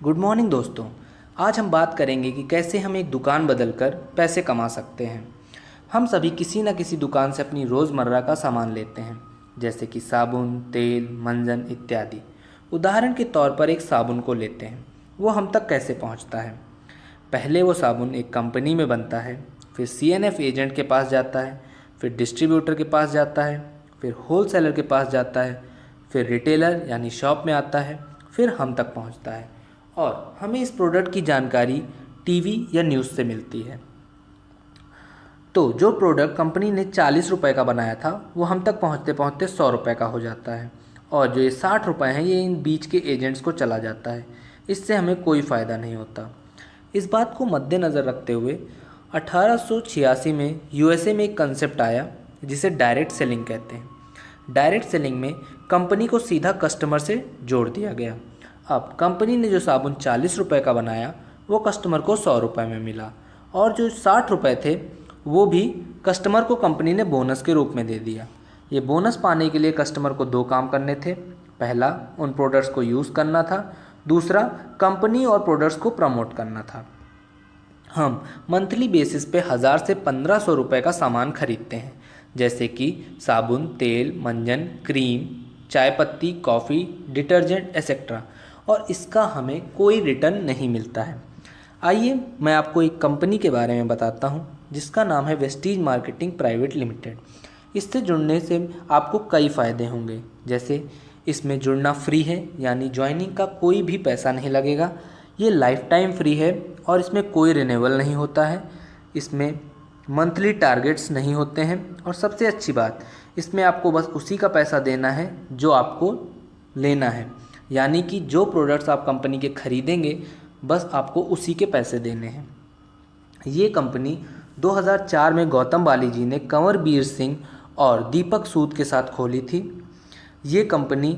Good morning दोस्तों। आज हम बात करेंगे कि कैसे हम एक दुकान बदलकर पैसे कमा सकते हैं। हम सभी किसी न किसी दुकान से अपनी रोज़मर्रा का सामान लेते हैं, जैसे कि साबुन, तेल, मंजन इत्यादि। उदाहरण के तौर पर एक साबुन को लेते हैं, वो हम तक कैसे पहुंचता है। पहले वो साबुन एक कंपनी में बनता है, फिर सीएनएफ एजेंट के पास जाता है, फिर डिस्ट्रीब्यूटर के पास जाता है, फिर होलसेलर के पास जाता है, फिर रिटेलर यानी शॉप में आता है, फिर हम तक पहुंचता है और हमें इस प्रोडक्ट की जानकारी टीवी या न्यूज़ से मिलती है। तो जो प्रोडक्ट कंपनी ने 40 रुपये का बनाया था वो हम तक पहुंचते पहुंचते 100 रुपये का हो जाता है, और जो ये 60 रुपये हैं ये इन बीच के एजेंट्स को चला जाता है। इससे हमें कोई फ़ायदा नहीं होता। इस बात को मद्देनज़र रखते हुए 1886 में यूएसए में एक कंसेप्ट आया जिसे डायरेक्ट सेलिंग कहते हैं। डायरेक्ट सेलिंग में कंपनी को सीधा कस्टमर से जोड़ दिया गया। अब कंपनी ने जो साबुन 40 रुपये का बनाया वो कस्टमर को 100 रुपये में मिला, और जो 60 रुपये थे वो भी कस्टमर को कंपनी ने बोनस के रूप में दे दिया। ये बोनस पाने के लिए कस्टमर को दो काम करने थे। पहला, उन प्रोडक्ट्स को यूज़ करना था। दूसरा, कंपनी और प्रोडक्ट्स को प्रमोट करना था। हम मंथली बेसिस पे 1000 से 1500 रुपये का सामान खरीदते हैं, जैसे कि साबुन, तेल, मंजन, क्रीम, चाय पत्ती, कॉफ़ी, डिटर्जेंट एक्सेट्रा, और इसका हमें कोई रिटर्न नहीं मिलता है। आइए मैं आपको एक कंपनी के बारे में बताता हूँ जिसका नाम है वेस्टीज मार्केटिंग प्राइवेट लिमिटेड। इससे जुड़ने से आपको कई फ़ायदे होंगे, जैसे इसमें जुड़ना फ्री है, यानी ज्वाइनिंग का कोई भी पैसा नहीं लगेगा। ये लाइफ टाइम फ्री है और इसमें कोई रिन्यूअल नहीं होता है। इसमें मंथली टारगेट्स नहीं होते हैं, और सबसे अच्छी बात, इसमें आपको बस उसी का पैसा देना है जो आपको लेना है, यानी कि जो प्रोडक्ट्स आप कंपनी के खरीदेंगे बस आपको उसी के पैसे देने हैं। ये कंपनी 2004 में गौतम बाली जी ने कंवरबीर सिंह और दीपक सूद के साथ खोली थी। ये company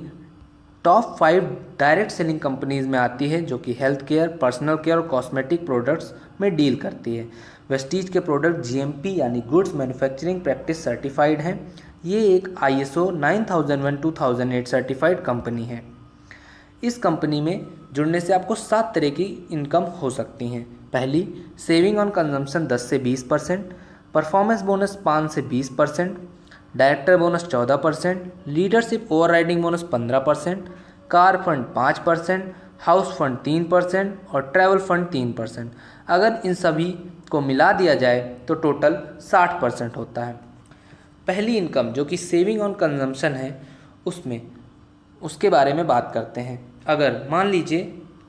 top 5 direct selling companies में आती है, जो कि हेल्थ केयर, पर्सनल केयर और कॉस्मेटिक प्रोडक्ट्स में डील करती है। वेस्टीज के प्रोडक्ट जीएमपी यानी गुड्स मैन्युफैक्चरिंग प्रैक्टिस सर्टिफाइड हैं। ये एक आईएसओ 9001-2008 सर्टिफाइड कंपनी है। इस कंपनी में जुड़ने से आपको 7 तरह की इनकम हो सकती हैं। पहली, सेविंग ऑन कंजम्पशन 10 से 20%, परफॉर्मेंस बोनस 5 से 20%, director bonus 14%, leadership overriding bonus 15%, car fund 5%, house fund 3% और ट्रैवल फंड 3%। अगर इन सभी को मिला दिया जाए तो टोटल 60% होता है। पहली इनकम जो कि सेविंग ऑन कंजम्पशन है, उसके बारे में बात करते हैं। अगर मान लीजिए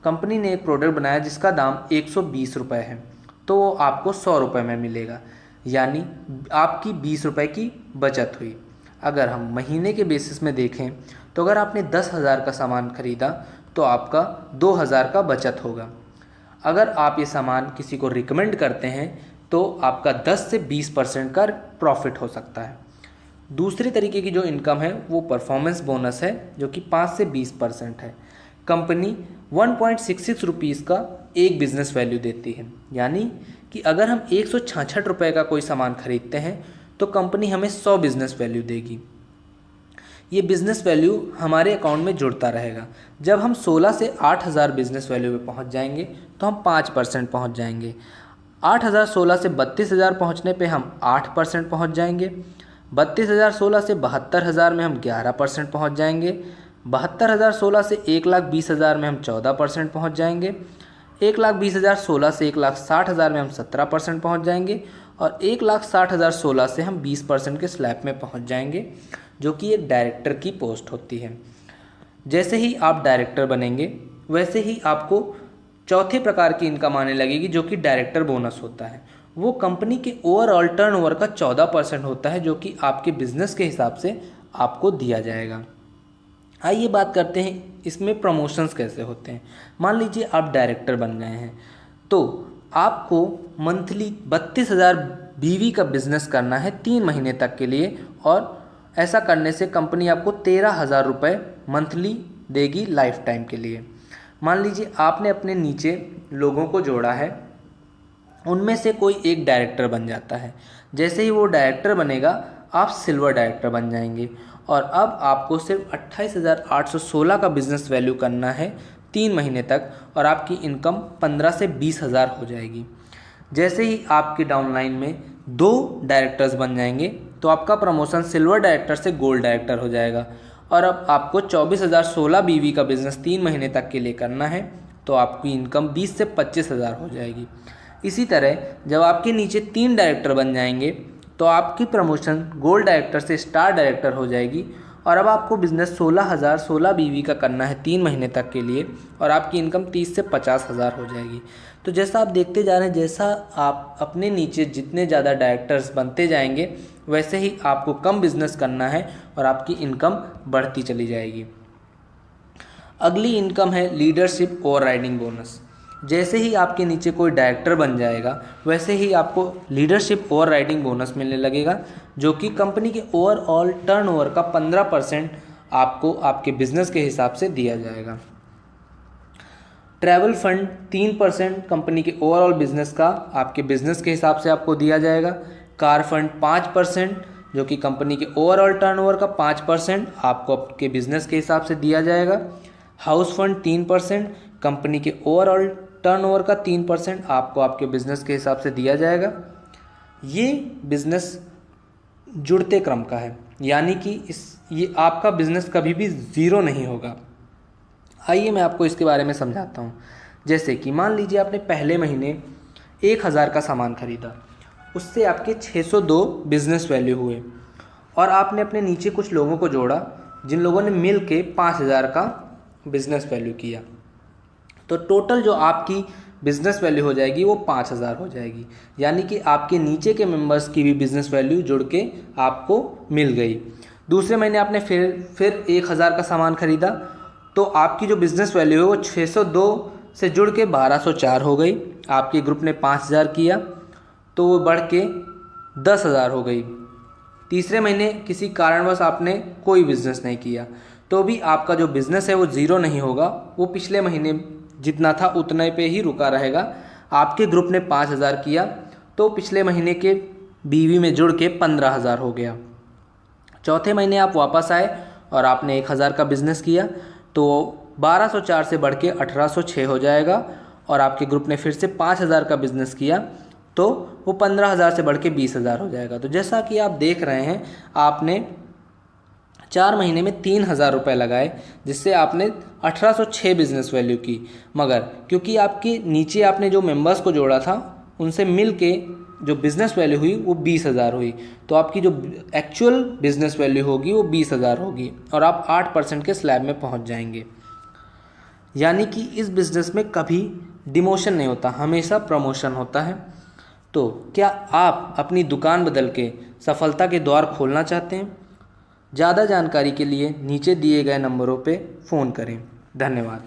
कंपनी ने एक प्रोडक्ट बनाया जिसका दाम 120 रुपये है, तो वो आपको 100 रुपये में मिलेगा, यानी आपकी 20 रुपये की बचत हुई। अगर हम महीने के बेसिस में देखें तो अगर आपने 10,000 का सामान खरीदा तो आपका 2,000 का बचत होगा। अगर आप ये सामान किसी को रिकमेंड करते हैं तो आपका 10 से 20% का प्रॉफिट हो सकता है। दूसरे तरीके की जो इनकम है वो परफॉर्मेंस बोनस है, जो कि 5 से 20% है। कंपनी 1.66 रुपीज़ का एक बिज़नेस वैल्यू देती है, यानी कि अगर हम 166 रुपये का कोई सामान खरीदते हैं तो कंपनी हमें 100 बिज़नेस वैल्यू देगी। ये बिज़नेस वैल्यू हमारे अकाउंट में जुड़ता रहेगा। जब हम 16 से 8,000 बिज़नेस वैल्यू पे पहुंच जाएंगे तो हम 5% पहुंच जाएंगे। 8,016 से 32,000 पहुंचने पे हम 8% पहुंच जाएंगे। 32,016 से 72,000 में हम 11% पहुंच जाएंगे। 72,016 से 1,20,000 में हम 14% पहुंच जाएंगे। 1,20,016 से 1,60,000 में हम 17% पहुंच जाएंगे, और 1,60,016 से हम 20% के स्लैब में पहुंच जाएंगे, जो कि एक डायरेक्टर की पोस्ट होती है। जैसे ही आप डायरेक्टर बनेंगे वैसे ही आपको चौथे प्रकार की इनकम आने लगेगी, जो कि डायरेक्टर बोनस होता है। वो कंपनी के ओवरऑल टर्नओवर का 14% होता है, जो कि आपके बिजनेस के हिसाब से आपको दिया जाएगा। आइए बात करते हैं इसमें प्रमोशंस कैसे होते हैं। मान लीजिए आप डायरेक्टर बन गए हैं तो आपको मंथली 32,000 बीवी का बिजनेस करना है 3 महीने तक के लिए, और ऐसा करने से कंपनी आपको 13,000 रुपये मंथली देगी लाइफ टाइम के लिए। मान लीजिए आपने अपने नीचे लोगों को जोड़ा है, उनमें से कोई एक डायरेक्टर बन जाता है। जैसे ही वो डायरेक्टर बनेगा आप सिल्वर डायरेक्टर बन जाएंगे, और अब आपको सिर्फ 28,816 का बिज़नेस वैल्यू करना है 3 महीने तक और आपकी इनकम 15 से 20 हज़ार हो जाएगी। जैसे ही आपके डाउनलाइन में 2 डायरेक्टर्स बन जाएंगे तो आपका प्रमोशन सिल्वर डायरेक्टर से गोल्ड डायरेक्टर हो जाएगा और अब आपको 24,016 बीवी का बिजनेस 3 महीने तक के लिए करना है तो आपकी इनकम 20 से 25 हज़ार हो जाएगी। इसी तरह जब आपके नीचे 3 डायरेक्टर बन जाएंगे तो आपकी प्रमोशन गोल्ड डायरेक्टर से स्टार डायरेक्टर हो जाएगी और अब आपको बिज़नेस 16,016 बीवी का करना है 3 महीने तक के लिए और आपकी इनकम 30 से 50 हज़ार हो जाएगी। तो जैसा आप देखते जा रहे हैं, जैसा आप अपने नीचे जितने ज़्यादा डायरेक्टर्स बनते जाएंगे वैसे ही आपको कम बिजनेस करना है और आपकी इनकम बढ़ती चली जाएगी। अगली इनकम है लीडरशिप ओवरराइडिंग बोनस। जैसे ही आपके नीचे कोई डायरेक्टर बन जाएगा वैसे ही आपको लीडरशिप ओवरराइडिंग बोनस मिलने लगेगा, जो कि कंपनी के ओवरऑल टर्नओवर का 15% आपको आपके बिजनेस के हिसाब से दिया जाएगा। ट्रैवल फंड 3% कंपनी के ओवरऑल बिजनेस का आपके बिजनेस के हिसाब से आपको दिया जाएगा। कार फंड 5% जो कि कंपनी के ओवरऑल टर्नओवर का 5% आपको आपके बिजनेस के हिसाब से दिया जाएगा। हाउस फंड 3% कंपनी के ओवरऑल टर्नओवर का 3% आपको आपके बिजनेस के हिसाब से दिया जाएगा। ये बिजनेस जुड़ते क्रम का है, यानी कि ये आपका बिजनेस कभी भी ज़ीरो नहीं होगा। आइए मैं आपको इसके बारे में समझाता हूँ। जैसे कि मान लीजिए आपने पहले महीने 1,000 का सामान खरीदा, उससे आपके 602 बिजनेस वैल्यू हुए और आपने अपने नीचे कुछ लोगों को जोड़ा जिन लोगों ने मिल के 5,000 का बिजनेस वैल्यू किया, तो टोटल जो आपकी बिजनेस वैल्यू हो जाएगी वो 5,000 हो जाएगी। यानी कि आपके नीचे के मेंबर्स की भी बिजनेस वैल्यू जुड़ के आपको मिल गई। दूसरे महीने आपने फिर 1,000 का सामान खरीदा तो आपकी जो बिज़नेस वैल्यू है वो 602 से जुड़ के 1,204 हो गई। आपके ग्रुप ने 5,000 किया तो वो बढ़ के 10,000 हो गई। तीसरे महीने किसी कारणवश आपने कोई बिज़नेस नहीं किया तो भी आपका जो बिज़नेस है वो ज़ीरो नहीं होगा, वो पिछले महीने जितना था उतने पे ही रुका रहेगा। आपके ग्रुप ने 5,000 किया तो पिछले महीने के बीवी में जुड़ के 15,000 हो गया। चौथे महीने आप वापस आए और आपने 1,000 का बिज़नेस किया तो 1,204 से बढ़ के 1,806 हो जाएगा और आपके ग्रुप ने फिर से 5,000 का बिज़नेस किया तो वो 15,000 से बढ़ के 20,000 हो जाएगा। तो जैसा कि आप देख रहे हैं, आपने 4 महीने में 3,000 रुपये लगाए जिससे आपने 1,806 बिज़नेस वैल्यू की, मगर क्योंकि आपके नीचे आपने जो मेंबर्स को जोड़ा था उनसे मिल के जो बिज़नेस वैल्यू हुई वो 20,000 हुई, तो आपकी जो एक्चुअल बिज़नेस वैल्यू होगी वो 20,000 होगी और आप 8% के स्लैब में पहुंच जाएंगे। यानी कि इस बिज़नेस में कभी डिमोशन नहीं होता, हमेशा प्रमोशन होता है। तो क्या आप अपनी दुकान बदल के सफलता के द्वार खोलना चाहते हैं? ज़्यादा जानकारी के लिए नीचे दिए गए नंबरों पे फ़ोन करें। धन्यवाद।